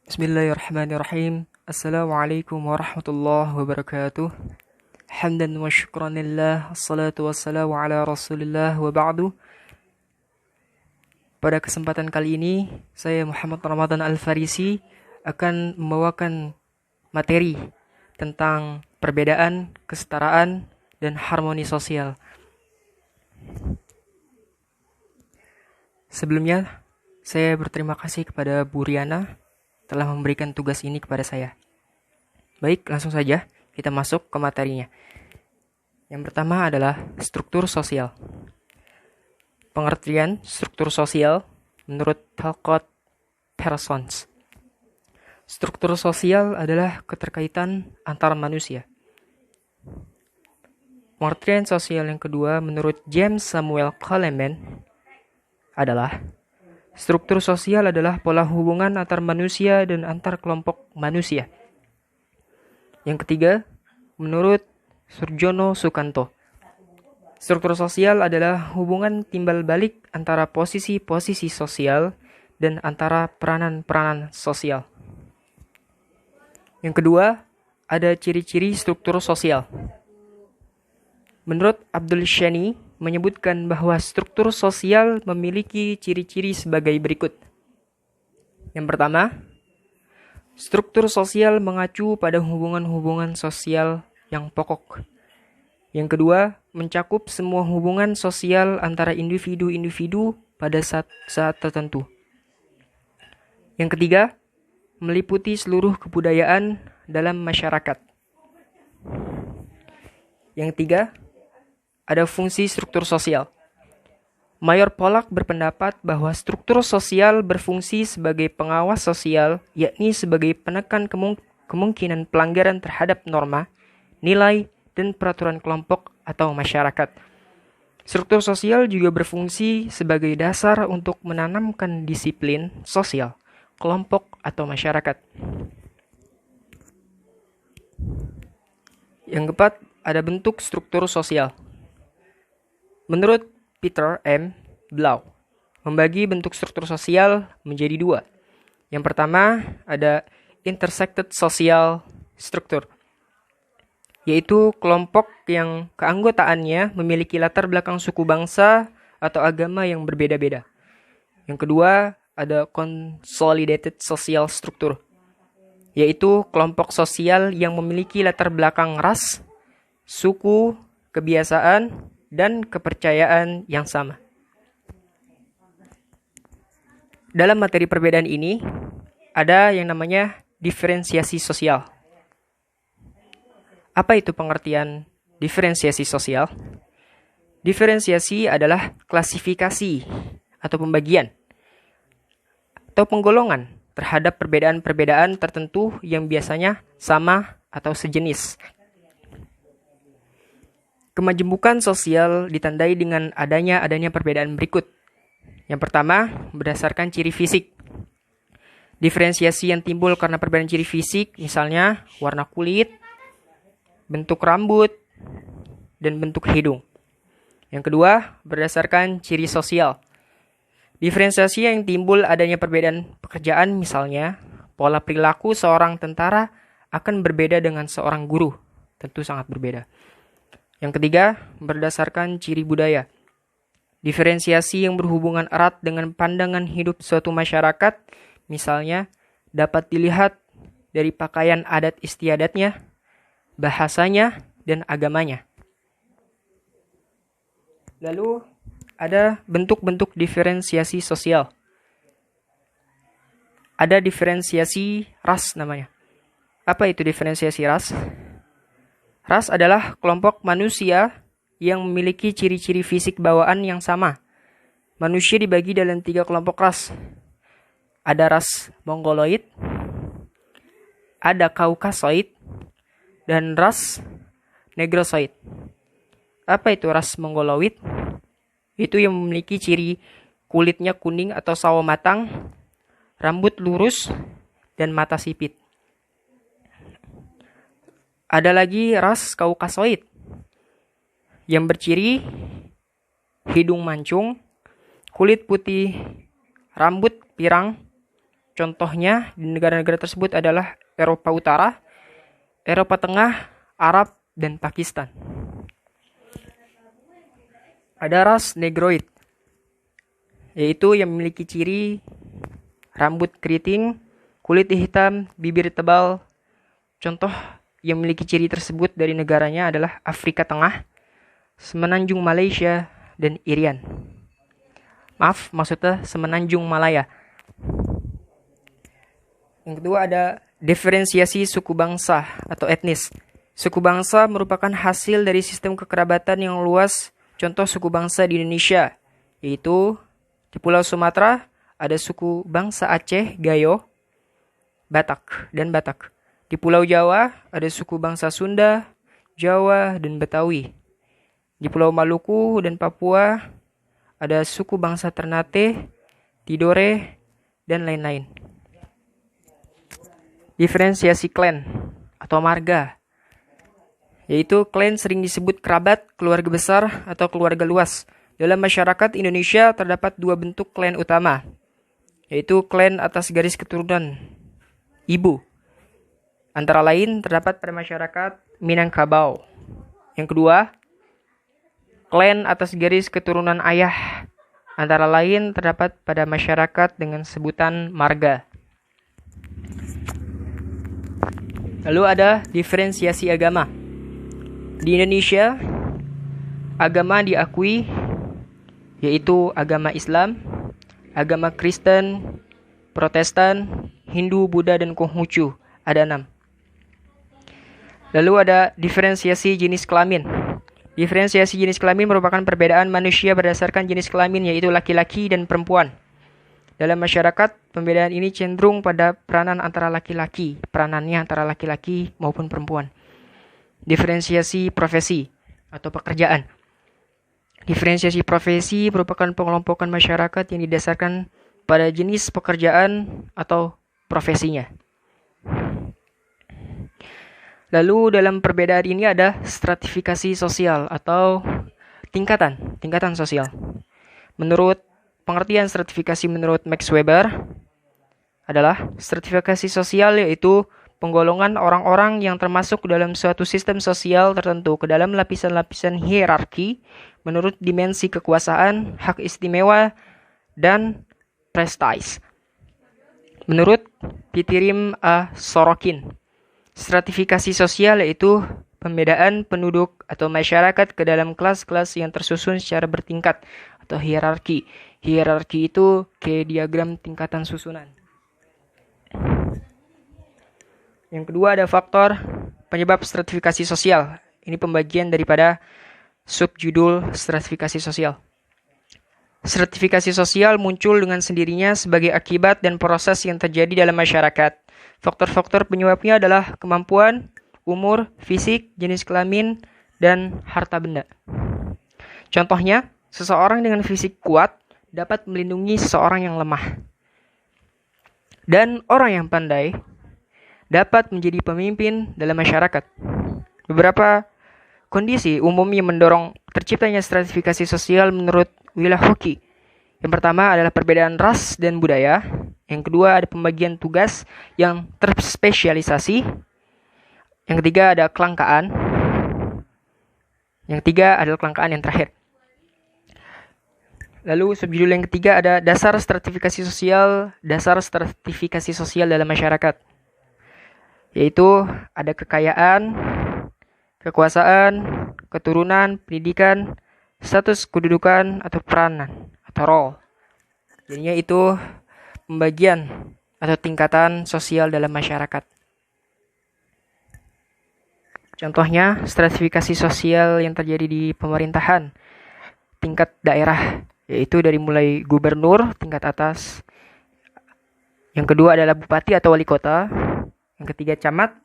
Bismillahirrahmanirrahim. Assalamualaikum warahmatullahi wabarakatuh. Hamdan wa syukran lillah. Assalatu wassalamu ala rasulillah wa ba'du. Pada kesempatan kali ini, saya Muhammad Ramadan Al-Farisi akan membawakan materi tentang perbedaan, kesetaraan, dan harmoni sosial. Sebelumnya, saya berterima kasih kepada Bu Riana telah memberikan tugas ini kepada saya. Baik, langsung saja kita masuk ke materinya. Yang pertama adalah struktur sosial. Pengertian struktur sosial menurut Talcott Parsons. Struktur sosial adalah keterkaitan antar manusia. Pengertian sosial yang kedua menurut James Samuel Coleman adalah struktur sosial adalah pola hubungan antar manusia dan antar kelompok manusia. Yang ketiga, menurut Surjono Sukanto, struktur sosial adalah hubungan timbal balik antara posisi-posisi sosial dan antara peranan-peranan sosial. Yang kedua, ada ciri-ciri struktur sosial. Menurut Abdul Shani, menyebutkan bahwa struktur sosial memiliki ciri-ciri sebagai berikut. Yang pertama, struktur sosial mengacu pada hubungan-hubungan sosial yang pokok. Yang kedua, mencakup semua hubungan sosial antara individu-individu pada saat tertentu. Yang ketiga, meliputi seluruh kebudayaan dalam masyarakat. Yang ketiga, ada fungsi struktur sosial. Mayor Pollack berpendapat bahwa struktur sosial berfungsi sebagai pengawas sosial, yakni sebagai penekan kemungkinan pelanggaran terhadap norma, nilai, dan peraturan kelompok atau masyarakat. Struktur sosial juga berfungsi sebagai dasar untuk menanamkan disiplin sosial, kelompok, atau masyarakat. Yang keempat, ada bentuk struktur sosial. Menurut Peter M. Blau, membagi bentuk struktur sosial menjadi dua. Yang pertama, ada intersected social structure, yaitu kelompok yang keanggotaannya memiliki latar belakang suku bangsa atau agama yang berbeda-beda. Yang kedua, ada consolidated social structure, yaitu kelompok sosial yang memiliki latar belakang ras, suku, kebiasaan, dan kepercayaan yang sama. Dalam materi perbedaan ini, ada yang namanya diferensiasi sosial. Apa itu pengertian diferensiasi sosial? Diferensiasi adalah klasifikasi atau pembagian atau penggolongan terhadap perbedaan-perbedaan tertentu yang biasanya sama atau sejenis. Kemajemukan sosial ditandai dengan adanya perbedaan berikut. Yang pertama, berdasarkan ciri fisik. Diferensiasi yang timbul karena perbedaan ciri fisik, misalnya warna kulit, bentuk rambut, dan bentuk hidung. Yang kedua, berdasarkan ciri sosial. Diferensiasi yang timbul adanya perbedaan pekerjaan, misalnya pola perilaku seorang tentara akan berbeda dengan seorang guru, tentu sangat berbeda. Yang ketiga, berdasarkan ciri budaya. Diferensiasi yang berhubungan erat dengan pandangan hidup suatu masyarakat, misalnya dapat dilihat dari pakaian adat istiadatnya, bahasanya, dan agamanya. Lalu, ada bentuk-bentuk diferensiasi sosial. Ada diferensiasi ras namanya. Apa itu diferensiasi ras? Ras adalah kelompok manusia yang memiliki ciri-ciri fisik bawaan yang sama. Manusia dibagi dalam 3 kelompok ras. Ada ras Mongoloid, ada Kaukasoid, dan ras Negrosoid. Apa itu ras Mongoloid? Itu yang memiliki ciri kulitnya kuning atau sawo matang, rambut lurus, dan mata sipit. Ada lagi ras Kaukasoid yang berciri hidung mancung, kulit putih, rambut pirang, Contohnya di negara-negara tersebut adalah Eropa Utara, Eropa Tengah, Arab, dan Pakistan. Ada ras Negroid, yaitu yang memiliki ciri rambut keriting, kulit hitam, bibir tebal. Contoh yang memiliki ciri tersebut dari negaranya adalah Afrika Tengah, Semenanjung Malaysia, dan Irian. Maaf, maksudnya Semenanjung Malaya. Yang kedua ada diferensiasi suku bangsa atau etnis. Suku bangsa merupakan hasil dari sistem kekerabatan yang luas. Contoh suku bangsa di Indonesia, yaitu di Pulau Sumatera ada suku bangsa Aceh, Gayo, Batak, dan Batak. Di Pulau Jawa ada suku bangsa Sunda, Jawa, dan Betawi. Di Pulau Maluku dan Papua ada suku bangsa Ternate, Tidore, dan lain-lain. Diferensiasi klan atau marga, yaitu klan sering disebut kerabat, keluarga besar, atau keluarga luas. Dalam masyarakat Indonesia terdapat dua bentuk klan utama, yaitu klan atas garis keturunan ibu. Antara lain terdapat pada masyarakat Minangkabau. Yang kedua, klan atas garis keturunan ayah. Antara lain terdapat pada masyarakat dengan sebutan marga. Lalu ada diferensiasi agama. Di Indonesia, agama diakui yaitu agama Islam, agama Kristen, Protestan, Hindu, Buddha, dan Konghucu. Ada 6. Lalu ada diferensiasi jenis kelamin. Diferensiasi jenis kelamin merupakan perbedaan manusia berdasarkan jenis kelamin, yaitu laki-laki dan perempuan. Dalam masyarakat, pembedaan ini cenderung pada peranannya antara laki-laki maupun perempuan. Diferensiasi profesi atau pekerjaan. Diferensiasi profesi merupakan pengelompokan masyarakat yang didasarkan pada jenis pekerjaan atau profesinya. Lalu dalam perbedaan ini ada stratifikasi sosial atau tingkatan sosial. Menurut pengertian stratifikasi menurut Max Weber adalah stratifikasi sosial, yaitu penggolongan orang-orang yang termasuk dalam suatu sistem sosial tertentu ke dalam lapisan-lapisan hierarki menurut dimensi kekuasaan, hak istimewa, dan prestige. Menurut Pitirim A. Sorokin, stratifikasi sosial yaitu pembedaan penduduk atau masyarakat ke dalam kelas-kelas yang tersusun secara bertingkat atau hierarki. Hierarki itu kayak diagram tingkatan susunan. Yang kedua ada faktor penyebab stratifikasi sosial. Ini pembagian daripada subjudul stratifikasi sosial. Stratifikasi sosial muncul dengan sendirinya sebagai akibat dan proses yang terjadi dalam masyarakat. Faktor-faktor penyebabnya adalah kemampuan, umur, fisik, jenis kelamin, dan harta benda. Contohnya, seseorang dengan fisik kuat dapat melindungi seseorang yang lemah. Dan orang yang pandai dapat menjadi pemimpin dalam masyarakat. Beberapa kondisi umum yang mendorong terciptanya stratifikasi sosial menurut Wilhocky. Yang pertama adalah perbedaan ras dan budaya. Yang kedua ada pembagian tugas yang terspesialisasi. Yang ketiga ada kelangkaan. Yang ketiga adalah kelangkaan yang terakhir. Lalu subjudul yang ketiga ada dasar stratifikasi sosial dalam masyarakat. Yaitu ada kekayaan, kekuasaan, keturunan, pendidikan, status kedudukan atau peranan atau role. Jadinya itu pembagian atau tingkatan sosial dalam masyarakat. Contohnya stratifikasi sosial yang terjadi di pemerintahan tingkat daerah, yaitu dari mulai gubernur tingkat atas. Yang kedua adalah bupati atau wali kota. Yang ketiga camat.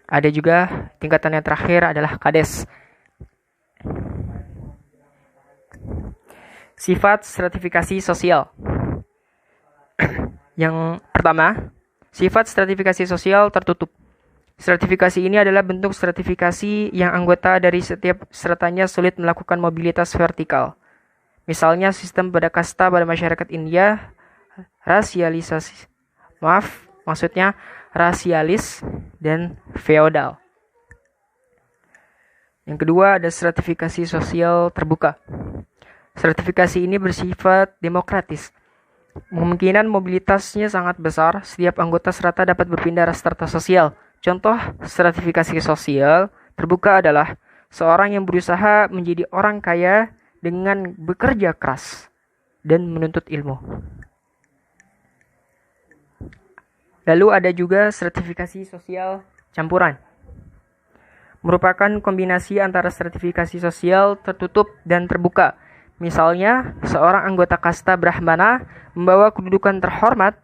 Ada juga tingkatan yang terakhir adalah kades. Sifat stratifikasi sosial. Yang pertama, sifat stratifikasi sosial tertutup. Stratifikasi ini adalah bentuk stratifikasi yang anggota dari setiap sertanya sulit melakukan mobilitas vertikal. Misalnya sistem pada kasta pada masyarakat India rasialis dan feodal. Yang kedua ada stratifikasi sosial terbuka. Stratifikasi ini bersifat demokratis. Kemungkinan mobilitasnya sangat besar, setiap anggota strata dapat berpindah strata sosial. Contoh stratifikasi sosial terbuka adalah seorang yang berusaha menjadi orang kaya dengan bekerja keras dan menuntut ilmu. Lalu ada juga stratifikasi sosial campuran. Merupakan kombinasi antara stratifikasi sosial tertutup dan terbuka. Misalnya, seorang anggota kasta Brahmana membawa kedudukan terhormat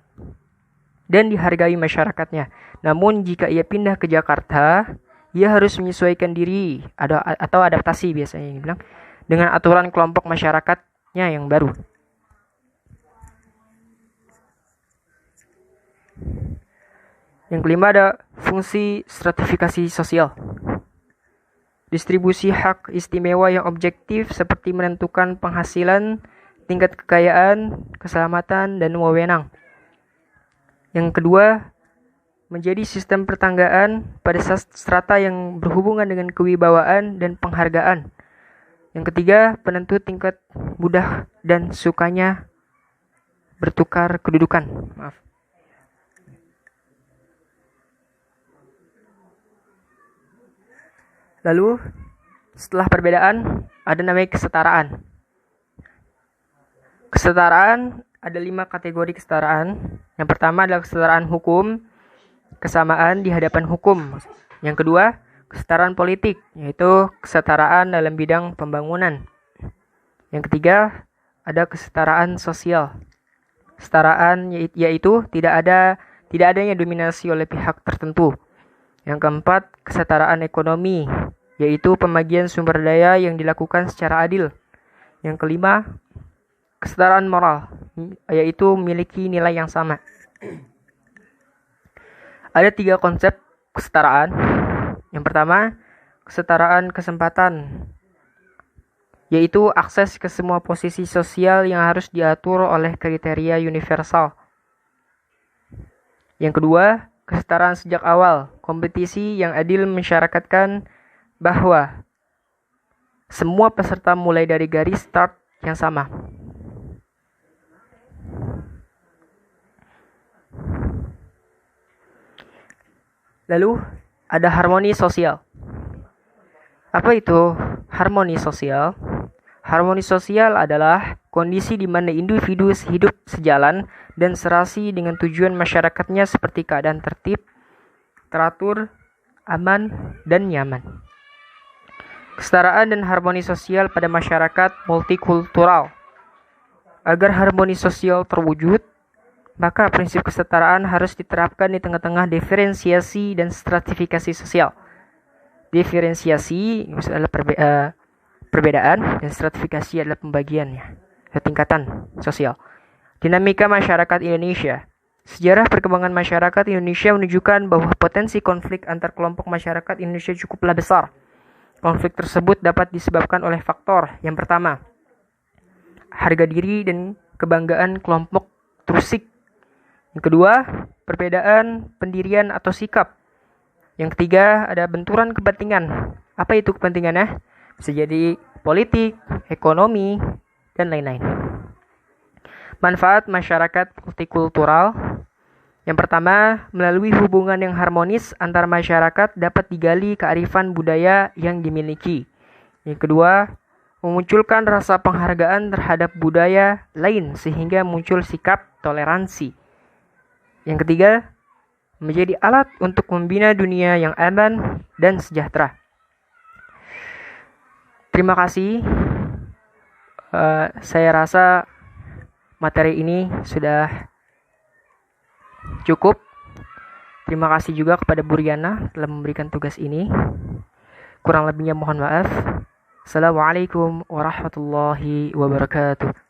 dan dihargai masyarakatnya. Namun jika ia pindah ke Jakarta, ia harus menyesuaikan diri atau adaptasi biasanya ini bilang dengan aturan kelompok masyarakatnya yang baru. Yang kelima ada fungsi stratifikasi sosial. Distribusi hak istimewa yang objektif seperti menentukan penghasilan, tingkat kekayaan, keselamatan, dan wewenang. Yang kedua, menjadi sistem pertanggaan pada strata yang berhubungan dengan kewibawaan dan penghargaan. Yang ketiga, penentu tingkat mudah dan sukanya bertukar kedudukan. Lalu, setelah perbedaan, ada namanya kesetaraan. Kesetaraan, ada 5 kategori kesetaraan. Yang pertama adalah kesetaraan hukum, kesamaan di hadapan hukum. Yang kedua, kesetaraan politik, yaitu kesetaraan dalam bidang pembangunan. Yang ketiga, ada kesetaraan sosial. Kesetaraan yaitu tidak adanya dominasi oleh pihak tertentu. Yang keempat, kesetaraan ekonomi, yaitu pembagian sumber daya yang dilakukan secara adil. Yang kelima, kesetaraan moral, yaitu memiliki nilai yang sama. Ada 3 konsep kesetaraan. Yang pertama, kesetaraan kesempatan, yaitu akses ke semua posisi sosial yang harus diatur oleh kriteria universal. Yang kedua, kesetaraan sejak awal, kompetisi yang adil mensyaratkan bahwa semua peserta mulai dari garis start yang sama. Lalu ada harmoni sosial. Apa itu harmoni sosial? Harmoni sosial adalah kondisi di mana individu hidup sejalan dan serasi dengan tujuan masyarakatnya seperti keadaan tertib, teratur, aman, dan nyaman. Kesetaraan dan harmoni sosial pada masyarakat multikultural. Agar harmoni sosial terwujud, maka prinsip kesetaraan harus diterapkan di tengah-tengah diferensiasi dan stratifikasi sosial. Diferensiasi adalah perbedaan dan stratifikasi adalah pembagiannya, tingkatan sosial. Dinamika masyarakat Indonesia. Sejarah perkembangan masyarakat Indonesia menunjukkan bahwa potensi konflik antar kelompok masyarakat Indonesia cukuplah besar. Konflik tersebut dapat disebabkan oleh faktor. Yang pertama, harga diri dan kebanggaan kelompok trusik. Yang kedua, perbedaan pendirian atau sikap. Yang ketiga, ada benturan kepentingan. Apa itu kepentingannya? Bisa jadi politik, ekonomi, dan lain-lain. Manfaat masyarakat multikultural. Yang pertama, melalui hubungan yang harmonis antar masyarakat dapat digali kearifan budaya yang dimiliki. Yang kedua, memunculkan rasa penghargaan terhadap budaya lain sehingga muncul sikap toleransi. Yang ketiga, menjadi alat untuk membina dunia yang aman dan sejahtera. Terima kasih. Saya rasa materi ini sudah cukup. Terima kasih juga kepada Bu Riana telah memberikan tugas ini. Kurang lebihnya mohon maaf. Assalamualaikum warahmatullahi wabarakatuh.